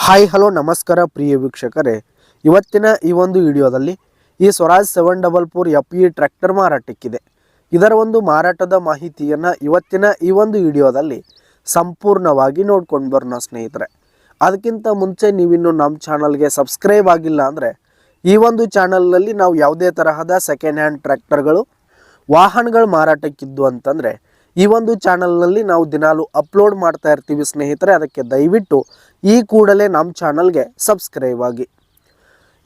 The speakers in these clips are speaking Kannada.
ಹಾಯ್ ಹಲೋ ನಮಸ್ಕಾರ ಪ್ರಿಯ ವೀಕ್ಷಕರೇ, ಇವತ್ತಿನ ಈ ಒಂದು ವಿಡಿಯೋದಲ್ಲಿ ಈ ಸ್ವರಾಜ್ 744 FE ಟ್ರ್ಯಾಕ್ಟರ್ ಮಾರಾಟಕ್ಕಿದೆ. ಇದರ ಒಂದು ಮಾರಾಟದ ಮಾಹಿತಿಯನ್ನು ಇವತ್ತಿನ ಈ ಒಂದು ವಿಡಿಯೋದಲ್ಲಿ ಸಂಪೂರ್ಣವಾಗಿ ನೋಡ್ಕೊಂಡು ಬರೋಣ ಸ್ನೇಹಿತರೆ. ಅದಕ್ಕಿಂತ ಮುಂಚೆ ನೀವಿನ್ನು ನಮ್ಮ ಚಾನಲ್ಗೆ ಸಬ್ಸ್ಕ್ರೈಬ್ ಆಗಿಲ್ಲ ಅಂದರೆ ಈ ಒಂದು ಚಾನಲ್ನಲ್ಲಿ ನಾವು ಯಾವುದೇ ತರಹದ ಸೆಕೆಂಡ್ ಹ್ಯಾಂಡ್ ಟ್ರ್ಯಾಕ್ಟರ್ಗಳು ವಾಹನಗಳು ಮಾರಾಟಕ್ಕಿದ್ದು ಅಂತಂದರೆ ಈ ಒಂದು ಚಾನಲ್ನಲ್ಲಿ ನಾವು ದಿನಾಲು ಅಪ್ಲೋಡ್ ಮಾಡ್ತಾ ಇರ್ತೀವಿ ಸ್ನೇಹಿತರೆ. ಅದಕ್ಕೆ ದಯವಿಟ್ಟು ಈ ಕೂಡಲೇ ನಮ್ಮ ಚಾನಲ್ಗೆ ಸಬ್ಸ್ಕ್ರೈಬ್ ಆಗಿ.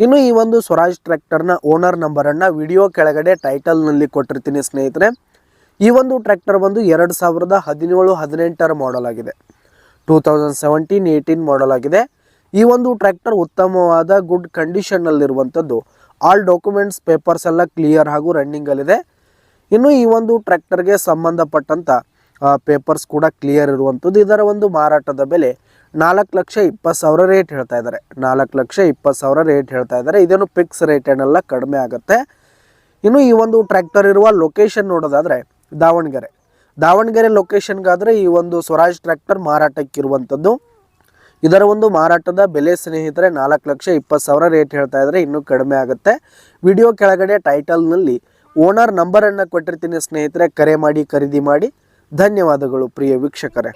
ಇನ್ನು ಈ ಒಂದು ಸ್ವರಾಜ್ ಟ್ರ್ಯಾಕ್ಟರ್ನ ಓನರ್ ನಂಬರನ್ನು ವಿಡಿಯೋ ಕೆಳಗಡೆ ಟೈಟಲ್ನಲ್ಲಿ ಕೊಟ್ಟಿರ್ತೀನಿ ಸ್ನೇಹಿತರೆ. ಈ ಒಂದು ಟ್ರ್ಯಾಕ್ಟರ್ ಬಂದು 2017-18 ಮಾಡಲ್ ಆಗಿದೆ. 2017-18 ಮಾಡಲ್ ಆಗಿದೆ. ಈ ಒಂದು ಟ್ರ್ಯಾಕ್ಟರ್ ಉತ್ತಮವಾದ ಗುಡ್ ಕಂಡೀಷನ್ನಲ್ಲಿರುವಂಥದ್ದು. ಆಲ್ ಡಾಕ್ಯುಮೆಂಟ್ಸ್ ಪೇಪರ್ಸ್ ಎಲ್ಲ ಕ್ಲಿಯರ್ ಹಾಗೂ ರನ್ನಿಂಗಲ್ಲಿದೆ. ಇನ್ನು ಈ ಒಂದು ಟ್ರ್ಯಾಕ್ಟರ್ಗೆ ಸಂಬಂಧಪಟ್ಟಂಥ ಪೇಪರ್ಸ್ ಕೂಡ ಕ್ಲಿಯರ್ ಇರುವಂಥದ್ದು. ಇದರ ಒಂದು ಮಾರಾಟದ ಬೆಲೆ 4,20,000 ರೇಟ್ ಹೇಳ್ತಾ ಇದ್ದಾರೆ. 4,20,000 ರೇಟ್ ಹೇಳ್ತಾ ಇದ್ದಾರೆ. ಇದೇನು ಫಿಕ್ಸ್ ರೇಟ್ ಏನೆಲ್ಲ ಕಡಿಮೆ ಆಗುತ್ತೆ. ಇನ್ನು ಈ ಒಂದು ಟ್ರ್ಯಾಕ್ಟರ್ ಇರುವ ಲೊಕೇಶನ್ ನೋಡೋದಾದರೆ ದಾವಣಗೆರೆ ಲೊಕೇಶನ್ಗಾದರೆ ಈ ಒಂದು ಸ್ವರಾಜ್ ಟ್ರ್ಯಾಕ್ಟರ್ ಮಾರಾಟಕ್ಕಿರುವಂಥದ್ದು. ಇದರ ಒಂದು ಮಾರಾಟದ ಬೆಲೆ ಸ್ನೇಹಿತರೆ 4,20,000 ರೇಟ್ ಹೇಳ್ತಾ ಇದ್ದಾರೆ. ಇನ್ನೂ ಕಡಿಮೆ ಆಗುತ್ತೆ. ವಿಡಿಯೋ ಕೆಳಗಡೆ ಟೈಟಲ್ನಲ್ಲಿ ಓನರ್ ನಂಬರನ್ನು ಕೊಟ್ಟಿರ್ತೀನಿ ಸ್ನೇಹಿತರೆ. ಕರೆ ಮಾಡಿ ಖರೀದಿ ಮಾಡಿ. ಧನ್ಯವಾದಗಳು ಪ್ರಿಯ ವೀಕ್ಷಕರೇ.